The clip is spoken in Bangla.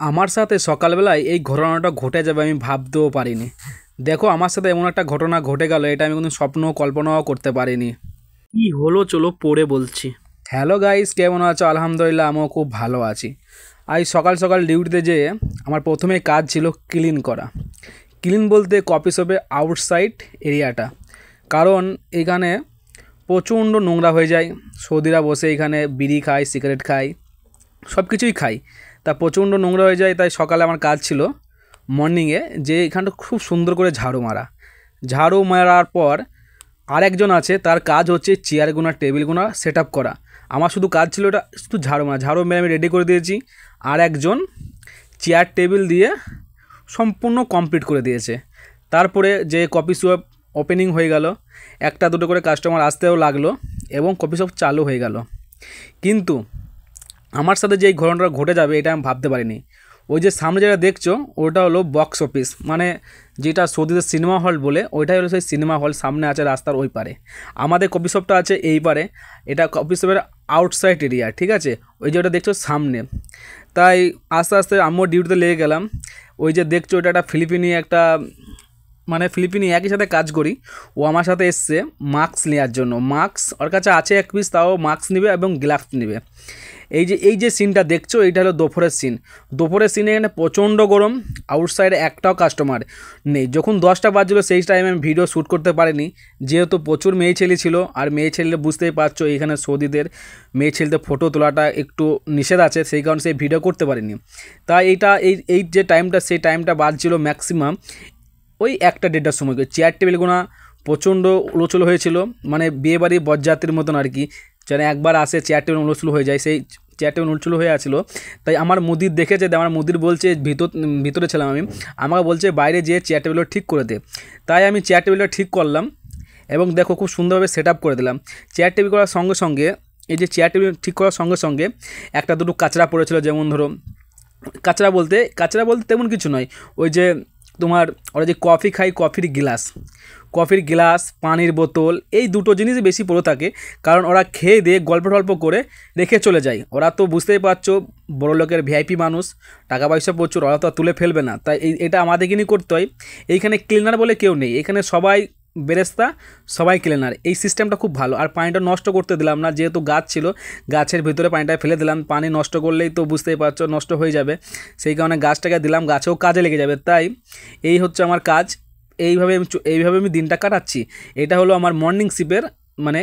আমার সাথে সকালবেলায় এই ঘটনাটা ঘটে যাবে আমি ভাবতেও পারিনি। দেখো আমার সাথে এমন একটা ঘটনা ঘটে গেল, এটা আমি কোনো স্বপ্ন কল্পনাও করতে পারিনি। কি হলো চলো পড়ে বলছি। হ্যালো গাইস, কেমন আছো? আলহামদুলিল্লাহ আমিও খুব ভালো আছি। আজ সকাল সকাল ডিউটিতে যেয়ে আমার প্রথমে কাজ ছিল ক্লিন করা। ক্লিন বলতে কফি শপে আউটসাইড এরিয়াটা, কারণ এখানে প্রচণ্ড নোংরা হয়ে যায়। সৌদিরা বসে এখানে বিড়ি খায়, সিগারেট খায়, সব কিছুই খাই, তা প্রচণ্ড নোংরা হয়ে যায়। তাই সকালে আমার কাজ ছিল মর্নিংয়ে যে এখানটা খুব সুন্দর করে ঝাড়ু মারা। ঝাড়ু মারার পর আরেকজন আছে, তার কাজ হচ্ছে চেয়ারগুনা টেবিলগুনা সেট আপ করা। আমার শুধু কাজ ছিল এটা, শুধু ঝাড়ু মারা। ঝাড়ু মেরে আমি রেডি করে দিয়েছি, আর একজন চেয়ার টেবিল দিয়ে সম্পূর্ণ কমপ্লিট করে দিয়েছে। তারপরে যে কফি শপ ওপেনিং হয়ে গেল, একটা দুটো করে কাস্টমার আসতেও লাগলো এবং কফি শপ চালু হয়ে গেল। কিন্তু আমার সাথে যে এই ঘটনাটা ঘটে যাবে এটা আমি ভাবতে পারিনি। ওই যে সামনে যেটা দেখছো ওটা হলো বক্স অফিস, মানে যেটা সৌদিতে সিনেমা হল বলে, ওইটাই হলো সেই সিনেমা হল। সামনে আছে রাস্তার ওই পারে, আমাদের কফি শপটা আছে এই পারে। এটা কফি শপের আউটসাইড এরিয়া, ঠিক আছে? ওই যে ওটা দেখছো সামনে। তাই আস্তে আস্তে আমিও ডিউটিতে লেগে গেলাম। ওই যে দেখছো ওটা একটা ফিলিপিনি, একটা মানে ফিলিপিনি একই সাথে কাজ করি। ও আমার সাথে এসছে মাস্ক নেওয়ার জন্য। মাস্ক ওর কাছে আছে এক পিস, তাও মাস্ক নেবে এবং গ্লাভস নেবে। এই যে সিনটা দেখছো এইটা হলো দুপুরের সিন। দুপুরের সিনে এখানে প্রচণ্ড গরম, আউটসাইডে একটাও কাস্টমার নেই। যখন 10টা বাজছিলো সেই টাইমে আমি ভিডিও শ্যুট করতে পারিনি, যেহেতু প্রচুর মেয়ে ছেলে ছিল। আর মেয়ে ছেলে বুঝতেই পারছো এখানে সৌদিদের মেয়ে ছেলেদের ফটো তোলাটা একটু নিষেধ আছে, সেই কারণে সেই ভিডিও করতে পারিনি। তাই এই যে টাইমটা, সেই টাইমটা বাজছিল ম্যাক্সিমাম ওই 1টা-1.5টার সময়। চেয়ার টেবিলগুলো প্রচণ্ড উলোচুলো হয়েছিল, মানে বিয়েবাড়ি বরযাত্রীর মতন আর কি। যেন একবার আসে চেয়ার টেবিল উলোচুলো হয়ে যায়, সেই চেয়ার টেবিল উলোচুলো হয়ে আছিল। তাই আমার মুদির দেখেছে, আমার মুদির বলছে ভিতরে ছিলাম আমি, আমাকে বলছে বাইরে যেয়ে চেয়ার টেবিলটা ঠিক করে দে। তাই আমি চেয়ার টেবিলটা ঠিক করলাম এবং দেখো খুব সুন্দরভাবে সেট আপ করে দিলাম। চেয়ার টেবিল করার সঙ্গে সঙ্গে, এই যে চেয়ার টেবিল ঠিক করার সঙ্গে সঙ্গে একটা দুটো কাচরা পড়েছিল। যেমন ধরো কাচরা বলতে তেমন কিছু নয়, ওই যে তোমার ওরা যে কফি খায়, কফির গ্লাস, পানির বোতল, এই দুটো জিনিস বেশি পড়ে থাকে। কারণ ওরা খেয়ে দিয়ে গল্প টল্প করে রেখে চলে যায়। ওরা তো বুঝতেই পারছো বড় লোকের ভিআইপি মানুষ, টাকা পয়সা প্রচুর, ওরা তো তুলে ফেলবে না। তাই এটা আমাদেরকে নিয়ে করতে হয়। এইখানে ক্লিনার বলে কেউ নেই, এখানে সবাই বেরেস্তা, সবাই ক্লিনার। এই সিস্টেমটা খুব ভালো। আর পানিটা নষ্ট করতে দিলাম না, যেহেতু গাছ ছিল, গাছের ভিতরে পানিটা ফেলে দিলাম। পানি নষ্ট করলেই তো বুঝতেই পারছো নষ্ট হয়ে যাবে, সেই কারণে গাছটাকে দিলাম, গাছেও কাজে লেগে যাবে। তাই এই হচ্ছে আমার কাজ। এইভাবে আমি দিনটা কাটাচ্ছি। এটা হলো আমার মর্নিং শিফের মানে